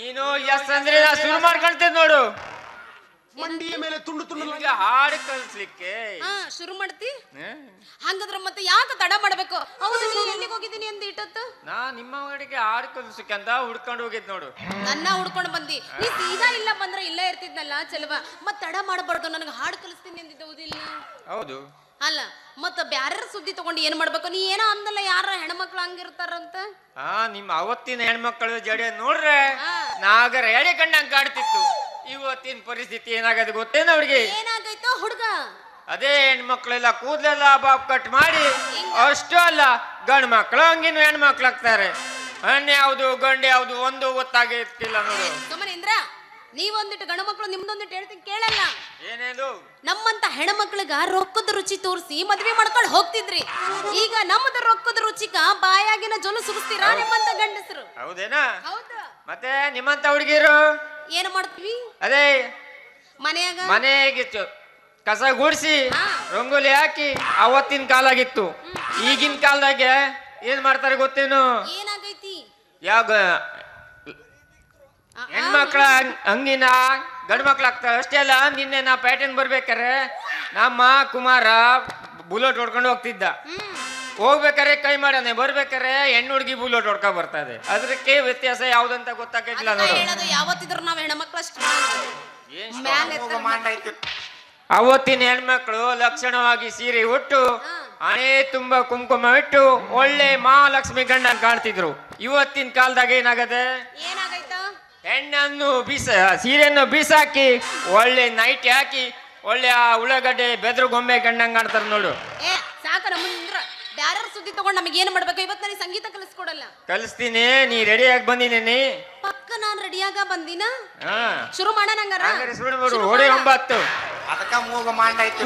ನೀನು ಎಸ್ ಅಂದ್ರೆ ನಾ ಶುರು ಮಾಡ್ಕೊಳ್ತೇನೆ ನೋಡು. ಮಂಡಿಯ ಮೇಲೆ ತುಂಡು ತುಂಡು ನಿಮ್ಗೆ ಹಾಡು ಕಲಿಸ್ಲಿಕ್ಕೆ ಶುರು ಮಾಡ್ತಿ. ಹಂಗದ್ರ ಮತ್ತೆ ಯಾಕೆ ತಡ ಮಾಡ್ಬೇಕು? ಹೌದು, ನೀನ್ ಎಲ್ಲಿಗೆ ಹೋಗಿದ್ದೀನಿ ಅಂದ ಇಟ್ಟತ್ತು? ನಾ ನಿಮ್ಮ ಅಂಗಡಿಗೆ ಹಾಡು ಕಲಿಸಕ್ಕೆ ಅಂತ ಹುಡ್ಕೊಂಡು ಹೋಗಿದ್ ನೋಡು. ನನ್ನ ಹುಡ್ಕೊಂಡು ಬಂದಿ. ನೀ ಸೀದಾ ಇಲ್ಲ ಬಂದ್ರೆ ಇಲ್ಲೇ ಇರ್ತಿದ್ನಲ್ಲ ಚೆಲುವ. ಮತ್ ತಡ ಮಾಡಬಾರ್ದು, ನನಗೆ ಹಾಡು ಕಲಿಸ್ತೀನಿ ಅಂದಿದ್ದ ಹೌದಿಲ್ಲ? ಹೌದು. ಅಲ್ಲ ಮತ್ತ ಬ್ಯಾರ್ಯಾರ ಸುದ್ದಿ ತಗೊಂಡು ಏನ್ ಮಾಡ್ಬೇಕು? ನೀ ಏನೋ ಅಂದಲ್ಲ, ಯಾರ ಹೆಣ್ಮಕ್ಳು ಹಂಗಿರ್ತಾರಂತ. ನಿಮ್ಮ ಅವತ್ತಿನ ಹೆಣ್ಮಕ್ಳು ಜಡೆ ನೋಡ್ರೆ ನಾಗರ ಎಡೆ ಕಂಡಂಗ್ ಕಾಡ್ತಿತ್ತು. ಇವತ್ತಿನ ಪರಿಸ್ಥಿತಿ ಏನಾಗದು ಗೊತ್ತೇನ ಅವ್ರಿಗೆ? ಏನಾಗೈತೋ ಹುಡುಗ? ಅದೇ ಹೆಣ್ಮಕ್ಳೆಲ್ಲ ಕೂದಲೆಲ್ಲ ಬಾಬ್ ಕಟ್ ಮಾಡಿ ಅಷ್ಟು ಅಲ್ಲ, ಗಂಡ್ ಮಕ್ಳು ಹಂಗಿನ ಹೆಣ್ಮಕ್ಳು ಆಗ್ತಾರೆ. ಹೆಣ್ಣು ಯಾವ್ದು ಗಂಡು ಯಾವ್ದು ಒಂದು ಗೊತ್ತಾಗಿರ್ತಿಲ್ಲ ನೋಡು. ಸುಮ್ಮನೇಂದ್ರ ನೀವೊಂದಿಟ್ಟು ಗಂಡು ಮಕ್ಳು ನಿಮ್ದೊಂದಿಟ್ಟು ಹೇಳ್ತೀನಿ ಕೇಳಲ್ಲ. ಏನೇನು? ನಮ್ಮಂತ ಹೆಣ್ಮಕ್ಳಿಗ ರೊಕ್ಕದ ರುಚಿ ತೋರಿಸಿ ಮದ್ವೆ ಮಾಡ್ಕೊಂಡು ಹೋಗ್ತಿದ್ರಿ. ಈಗ ನಮ್ಮದ ರೊಕ್ಕದ ರುಚಿಕ ಬಾಯಾಗಿನ ಜೊಲು ಸುರಿಸ್ತೀರಾ ನಿಮ್ಮಂತ ಗಂಡಸರು? ಹೌದೇನಾ? ಹೌದು. ಮತ್ತೆ ನಿಮ್ಮಂತ ಹುಡುಗಿರು ಏನ್ ಮಾಡ್ತೀವಿ? ಅದೇ ಮನೆಯಾಗ ಮನೆಗೆ ಕಸ ಗುಡಿಸಿ ರಂಗೋಲಿ ಹಾಕಿ ಅವತ್ತಿನ ಕಾಲ ಆಗಿತ್ತು. ಈಗಿನ ಕಾಲದಾಗೆ ಏನ್ ಮಾಡ್ತಾರೆ ಗೊತ್ತೇನು? ಏನಾಗೈತಿ? ಯಾವ ಹೆಣ್ಮಕ್ಳ ಹಂಗಿನ ಗಂಡು ಮಕ್ಳು ಆಗ್ತಾರೆ ಅಷ್ಟೇ ಅಲ್ಲ. ನಿನ್ನೆ ನಾ ಪ್ಯಾಟರ್ನ್ ಬರ್ಬೇಕಾರೆ ನಮ್ಮ ಕುಮಾರ ಬುಲೆಟ್ ಹೊಡ್ಕೊಂಡು ಹೋಗ್ತಿದ್ದ. ಹೋಗ್ಬೇಕಾರೆ ಕೈ ಮಾಡಾನೆ, ಬರ್ಬೇಕಾರೆ ಹೆಣ್ಣು ಹುಡುಗಿ ಬುಲೆಟ್ ಹೊಡ್ಕೊ ಬರ್ತಾ ಇದೆ. ಅದಕ್ಕೆ ವ್ಯತ್ಯಾಸ ಯಾವ್ದಂತ ಗೊತ್ತಾಗಿಲ್ಲ ನೋಡು. ಯಾವತ್ತಿದ್ರು ನಾವ್ ಹೆಣ್ಮಕ್ಳು ಅಷ್ಟು ಅವತ್ತಿನ ಹೆಣ್ಮಕ್ಳು ಲಕ್ಷಣವಾಗಿ ಸೀರೆ ಉಟ್ಟು ಹಣೆ ತುಂಬಾ ಕುಂಕುಮ ಇಟ್ಟು ಒಳ್ಳೆ ಮಹಾಲಕ್ಷ್ಮಿ ಗಂಡ ಕಾಣ್ತಿದ್ರು. ಇವತ್ತಿನ ಕಾಲದಾಗ ಏನಾಗದೆ? ಏನಾಗೈತ? ಹೆಣ್ಣನ್ನು ಸೀರೆಯನ್ನು ಬೀಸಾಕಿ ಒಳ್ಳೆ ನೈಟ್ ಹಾಕಿ ಒಳ್ಳೆ ಉಳ್ಳಾಗಡ್ಡೆ ಬೆದ್ರು ಗೊಂಬೆ ಗಂಡಂಗ್ ಕಾಣ್ತಾರ ನೋಡು. ಸಾಕ ನಮ್ಮಂದ್ರ ಬ್ಯಾರ್ಯಾರ ಸುದ್ದಿ ತಗೊಂಡ್ ನಮಗೆ ಏನ್ ಮಾಡ್ಬೇಕು? ಇವತ್ತು ನನಗೆ ಸಂಗೀತ ಕಲಿಸ್ಕೊಡಲ್ಲ. ಕಲಿಸ್ತೀನಿ, ನೀ ರೆಡಿಯಾಗಿ ಬಂದಿನಿ. ಪಕ್ಕ ನಾನ್ ರೆಡಿಯಾಗ ಬಂದಿನ. ಶುರು ಮಾಡೋಣ ಹಂಗಾರ? ಹೊಡೆ 9 ಅದಕ್ಕ ಮೂಗ ಮಾಡಾಯ್ತು.